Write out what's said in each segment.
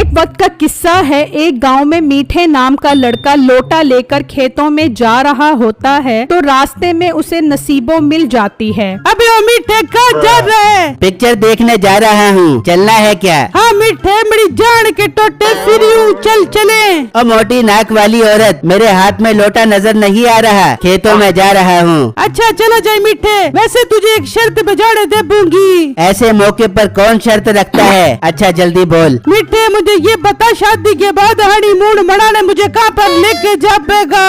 एक वक्त का किस्सा है। एक गांव में मीठे नाम का लड़का लोटा लेकर खेतों में जा रहा होता है तो रास्ते में उसे नसीबो मिल जाती है। अबे ओ मीठे कहाँ जा रहा है? पिक्चर देखने जा रहा हूँ, चलना है क्या? हाँ मीठे, मेरी जान के टोटे फिर यूं चल चले। और मोटी नाक वाली औरत, मेरे हाथ में लोटा नजर नहीं आ रहा, खेतों में जा रहा हूँ। अच्छा चला जाए मीठे, वैसे तुझे एक शर्त पे जाने दे दूंगी। ऐसे मौके पर कौन शर्त रखता है? अच्छा जल्दी बोल। मीठे मुझे ये बता, शादी के बाद हनीमून मनाने मुझे कहाँ पर लेके जाएगा?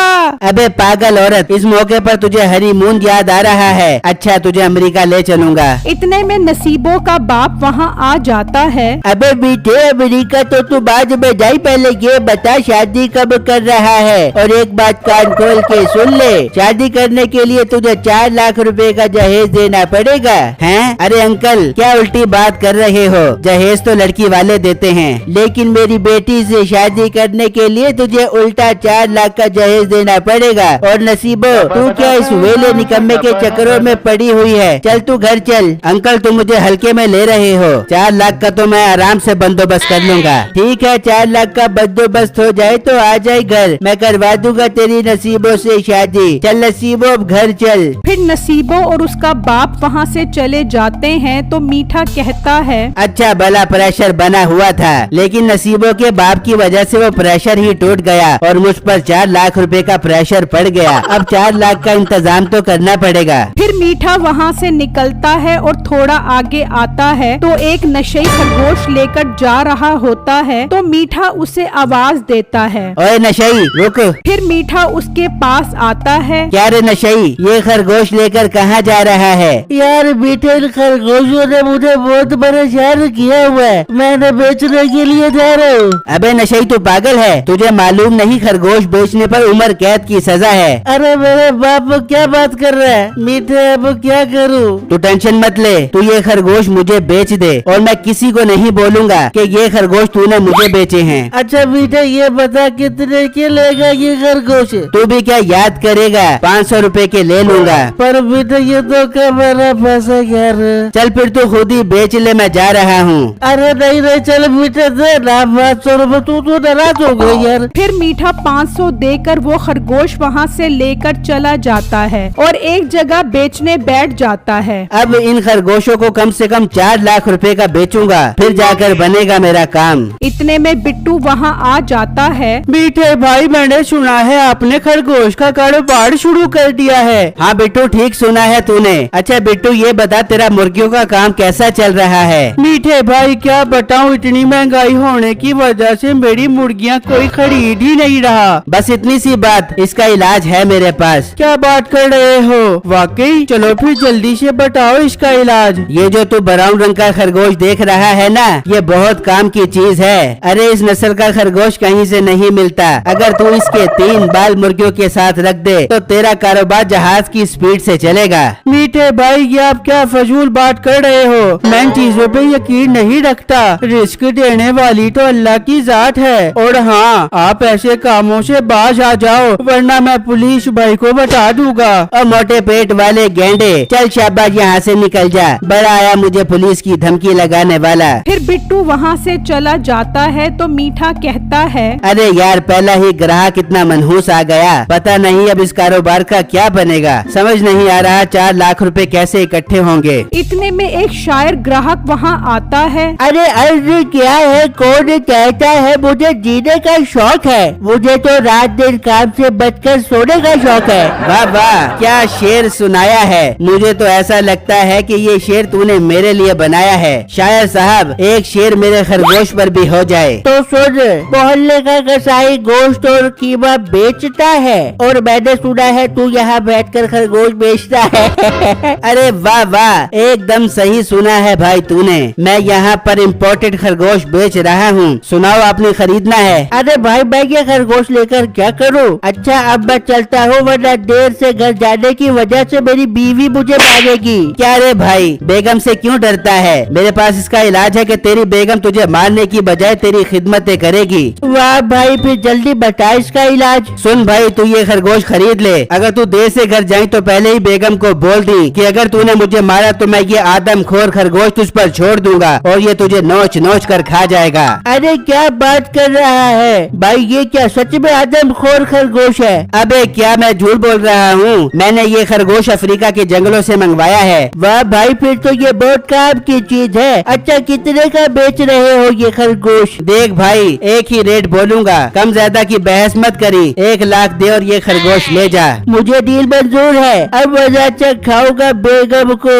अबे पागल औरत, इस मौके पर तुझे हनीमून याद आ रहा है। अच्छा तुझे अमेरिका ले चलूंगा। इतने में नसीबो का बाप वहाँ आ जाता है। अबे बेटे, अमेरिका तो तू बाद में जाई, पहले ये बता शादी कब कर रहा है? और एक बात कान खोल के सुन ले, शादी करने के लिए तुझे 4 लाख रुपए का जहेज देना पड़ेगा। हैं? अरे अंकल, क्या उल्टी बात कर रहे हो? जहेज तो लड़की वाले देते हैं, लेकिन मेरी बेटी से शादी करने के लिए तुझे उल्टा 4 लाख का जहेज देना पड़ेगा। और नसीबो, तू क्या इस वेले निकम्मे के चक्करों में पड़ी हुई है? चल तू घर चल। अंकल तुम मुझे हल्के में ले रहे हो, 4 लाख का तो मैं आराम से बंदोबस्त कर लूंगा। ठीक है, 4 लाख का बंदोबस्त हो जाए तो आ जाए घर, मैं करवा दूंगा तेरी नसीबो से शादी। चल नसीबो अब घर चल। फिर नसीबो और उसका बाप वहाँ से चले जाते हैं तो मीठा कहता है, अच्छा भला प्रेशर बना हुआ था, लेकिन नसीबो के बाप की वजह से वो प्रेशर ही टूट गया और मुझ पर 4 लाख रुपए का प्रेशर पड़ गया। अब 4 लाख का इंतजाम तो करना पड़ेगा। फिर मीठा वहाँ से निकलता है और थोड़ा आगे आता है तो एक नशई खरगोश लेकर जा रहा होता है तो मीठा उसे आवाज देता है, ओए नशई रुक। फिर मीठा उसके पास आता है। क्या रे नशई, ये खरगोश लेकर कहाँ जा रहा है? यार बेटे, खरगोशों ने मुझे बहुत परेशान किया हुआ है, मैंने बेचने के लिए जा रहा हूँ। अबे नशई तू पागल है? तुझे मालूम नहीं खरगोश बेचने पर उम्र कैद की सजा है। अरे मेरे बाप क्या बात कर रहा है? मीठे अब क्या करूँ? तू टेंशन मत ले, तू ये खरगोश मुझे बेच दे और मैं किसी को नहीं बोलूंगा कि ये खरगोश तूने मुझे बेचे हैं। अच्छा बेटे ये बता कितने के लेगा ये खरगोश? तू भी क्या याद करेगा, 500 रुपए के ले लूंगा। पर बेटे ये तो कम मेरा पैसा यार। चल फिर तू खुद ही बेच ले, मैं जा रहा हूँ। अरे नहीं नहीं चल बेटे दे ना 500 रुपए, तू तो नाराज हो गई यार। फिर मीठा 500 देकर वो खरगोश वहाँ से लेकर चला जाता है और एक जगह बेचने बैठ जाता है। अब इन खरगोशों को कम से कम 4 लाख रुपए का बेचूंगा, फिर जाकर बनेगा मेरा काम। इतने में बिट्टू वहाँ आ जाता है। मीठे भाई, मैंने सुना है आपने खरगोश का कारोबार शुरू कर दिया है। हाँ बिट्टू, ठीक सुना है तूने। अच्छा बिट्टू ये बता, तेरा मुर्गियों का काम कैसा चल रहा है? मीठे भाई क्या बताऊं, इतनी महंगाई होने की वजह से मेरी मुर्गियां कोई खरीद ही नहीं रहा। बस इतनी सी बात, इसका इलाज है मेरे पास। क्या बात कर रहे हो? वाकई? चलो फिर जल्दी से बताओ इसका इलाज। ये जो तू ब्राउन रंग का खरगोश देख रहा है ना, ये बहुत काम की चीज है। अरे इस नस्ल का खरगोश कहीं से नहीं मिलता। अगर तू इसके 3 बाल मुर्गियों के साथ रख दे तो तेरा कारोबार जहाज की स्पीड से चलेगा। मीठे भाई ये आप क्या फजूल बात कर रहे हो? मैं इन चीजों पे यकीन नहीं रखता। रिस्क देने वाली तो अल्लाह की जात है। और हाँ, आप ऐसे कामों से बाज आ जाओ वरना मैं पुलिस भाई को बता दूंगा। और मोटे पेट वाले गेंडे, चल शाबाश यहाँ से निकल जा, बड़ा आया मुझे पुलिस की धमकी लगाने वाला। फिर बिट्टू वहाँ से चला जाता है तो मीठा कहता है, अरे यार पहला ही ग्राहक इतना मनहूस आ गया, पता नहीं अब इस कारोबार का क्या बनेगा। समझ नहीं आ रहा 4 लाख रुपए कैसे इकट्ठे होंगे। इतने में एक शायर ग्राहक वहाँ आता है। अरे अर्ज क्या है, कौन कहता है मुझे जीने का शौक है? मुझे तो रात दिन काम से बचकर सोने का शौक है। वाह वाह, क्या शेर सुनाया है। मुझे तो ऐसा लगता है कि ये शेर तूने मेरे लिए बनाया है। शायर साहब, एक शेर मेरे खरगोश पर भी हो जाए। तो सुन, मोहल्ले का कसाई गोश्त और कीमा बेचता है और मैंने सुना है तू यहाँ बैठकर खरगोश बेचता है। अरे वाह वाह, एकदम सही सुना है भाई तूने। मैं यहाँ पर इम्पोर्टेड खरगोश बेच रहा हूँ। सुनाओ, आपने खरीदना है? अरे भाई मैं ये खरगोश लेकर क्या करूँ? अच्छा अब मैं चलता हूँ, वरना देर से घर जाने की वजह से मेरी बीवी मुझे मारेगी। क्या रे भाई, बेगम से क्यों डरता है? मेरे पास इसका इलाज है कि तेरी बेगम तुझे मारने की बजाय तेरी खिदमतें करेगी। वाह भाई, फिर जल्दी बता इसका इलाज। सुन भाई, तू ये खरगोश खरीद ले। अगर तू देर से घर जाए तो पहले ही बेगम को बोल दी कि अगर तूने मुझे मारा तो मैं ये आदमखोर खरगोश तुझ पर छोड़ दूंगा और ये तुझे नोच नोच कर खा जाएगा। अरे क्या बात कर रहा है भाई, ये क्या सच में आदमखोर खरगोश है? अबे क्या मैं झूठ बोल रहा हूँ? मैंने ये खरगोश अफ्रीका के जंगलों से मंगवाया है। वाह भाई, फिर तो ये बहुत काम की चीज है। अच्छा, कितने का बेच रहे हो ये खरगोश? देख भाई, एक ही रेट बोलूंगा, कम ज्यादा की बहस मत करी। 1 लाख दे और ये खरगोश ले जा। मुझे डील मंजूर है। अब मजा चखाऊंगा बेगम को,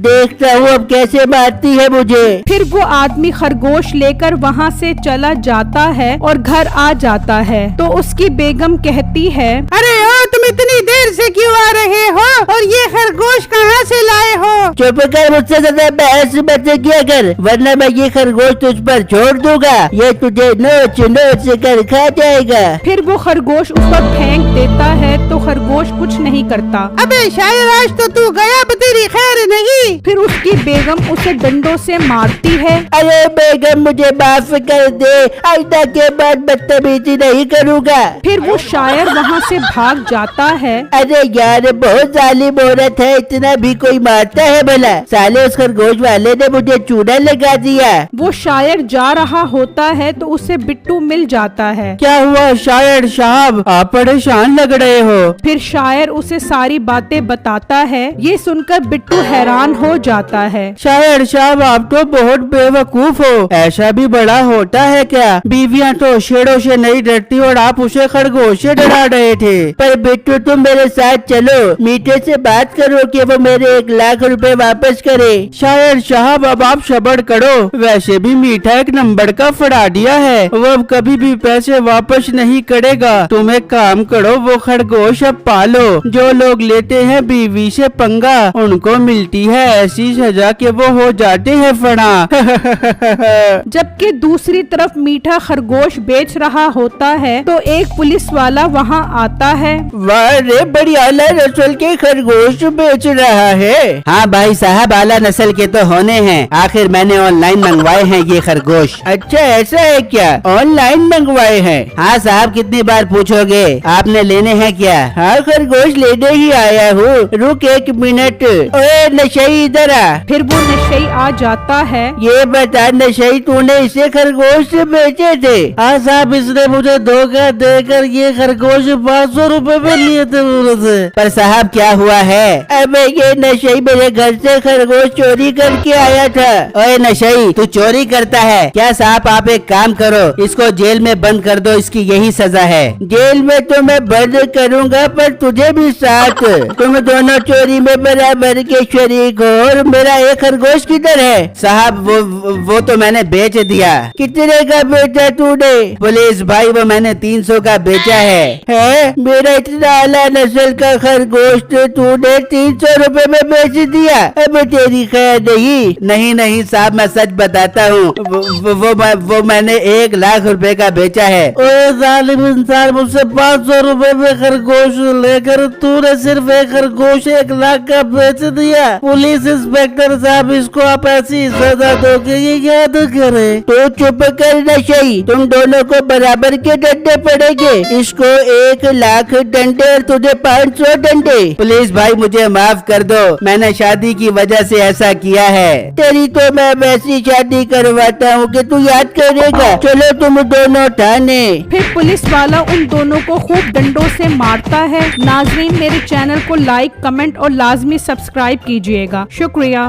देखता हूँ अब कैसे मारती है मुझे। फिर वो आदमी खरगोश लेकर वहाँ से चला जाता है और घर आ जाता है तो उसकी बेगम कहती है, अरे ओ, तुम इतनी देर से क्यों आ रहे हो और ये खरगोश कहाँ से लाए हो? चुप कर, मुझसे ज्यादा बहस मत किया कर, वरना मैं ये खरगोश तुझ पर छोड़ दूंगा। ये तुझे नोच नोच कर खा जाएगा। फिर वो खरगोश उस पर फेंक देता है तो खरगोश कुछ नहीं करता। अबे शायद आज तो तू गया, अब तेरी खैर नहीं। फिर उसकी बेगम उसे डंडों से मारती है। अरे बेगम, मुझे माफ कर दे, आइंदा के बाद बदतमीजी नहीं करूँगा। फिर वो शायर वहाँ से भाग जाता है। अरे यार, बहुत जालिम औरत है, इतना भी कोई मारता है भला? साले उस खरगोश वाले ने मुझे चूना लगा दिया। वो शायर जा रहा होता है तो उसे बिट्टू मिल जाता है। क्या हुआ शायर साहब, आप परेशान लग रहे हो? फिर शायर उसे सारी बातें बताता है। ये सुनकर बिट्टू हैरान हो जाता है। शायर साहब, आप तो बहुत बेवकूफ हो। ऐसा भी बड़ा होता है क्या? बीवियां तो शेरों से नहीं डरती और आप उसे खरगोश से डरा रहे थे। पर बिट्टू, तुम मेरे साथ चलो, मीठे से बात करो कि वो मेरे 1 लाख रुपए वापस करे। शायर साहब, अब आप सब्र करो। वैसे भी मीठा एक नंबर का फड़ाडिया है, वो अब कभी भी पैसे वापस नहीं करेगा। तुम एक काम करो, वो खरगोश अब पालो। जो लोग लेते हैं बीवी से पंगा, उनको मिलती है ऐसी सजा कि वो हो जाते हैं फड़ा। जबकि दूसरी तरफ मीठा खरगोश बेच रहा होता है तो एक पुलिस वाला वहाँ आता है। वाह रे, बड़ी आला नस्ल के खरगोश बेच रहा है। हाँ भाई साहब, आला नस्ल के तो होने हैं। आखिर मैंने ऑनलाइन मंगवाए हैं ये खरगोश। अच्छा, ऐसा है क्या? ऑनलाइन मंगवाए हैं? हाँ साहब, कितनी बार पूछोगे? आपने लेने हैं क्या? हाँ, खरगोश लेने ही आया हूँ। रुक 1 मिनट। ओए नशई, इधर आ। फिर वो नशई आ जाता है। ये बता नशई, तूने इसे खरगोश से बेचे थे? हाँ साहब, इसने मुझे धोखा देकर ये खरगोश 500 रुपए में लिए थे मुझसे। पर साहब क्या हुआ है? अबे ये नशई मेरे घर से खरगोश चोरी करके आया था। ओए नशई, तू चोरी करता है क्या? साहब आप एक काम करो, इसको जेल में बंद कर दो, इसकी यही सजा है। जेल में तो मैं बंद करूँगा, पर तुझे भी साथ। तुम दोनों चोरी में बराबर के शरीक हो। और मेरा एक खरगोश किधर है? साहब वो तो मैंने बेच दिया। कितने का बेचा तूने? पुलिस भाई, वो मैंने 300 का बेचा है। मेरा इतना आला नस्ल का खरगोश तो तूने 300 रुपए में बेच दिया? अब तेरी खैर नहीं। नहीं साहब, मैं सच बताता हूँ। वो मैंने 1 लाख रुपए का बेचा है। ओए जालिम इंसान, मुझसे 500 रुपए में खरगोश लेकर तूने सिर्फ एक खरगोश 1 लाख का बेच दिया। पुलिस इंस्पेक्टर साहब, इसको आप ऐसी सजा दो कि ये याद करे। तो चुप कर नशई, तुम दोनों को बराबर के डंडे पड़ेंगे। इसको 1 लाख डंडे और तुझे 500 डंडे। पुलिस भाई मुझे माफ कर दो, मैंने शादी की वजह से ऐसा किया है। तेरी तो मैं वैसी शादी करवाता हूँ कि तू याद करेगा। चलो तुम दोनों थाने। फिर पुलिस वाला उन दोनों को खूब डंडों से मारता है। नाजरीन, मेरे चैनल को लाइक, कमेंट और लाजमी सब्सक्राइब कीजिएगा। शुक्रिया।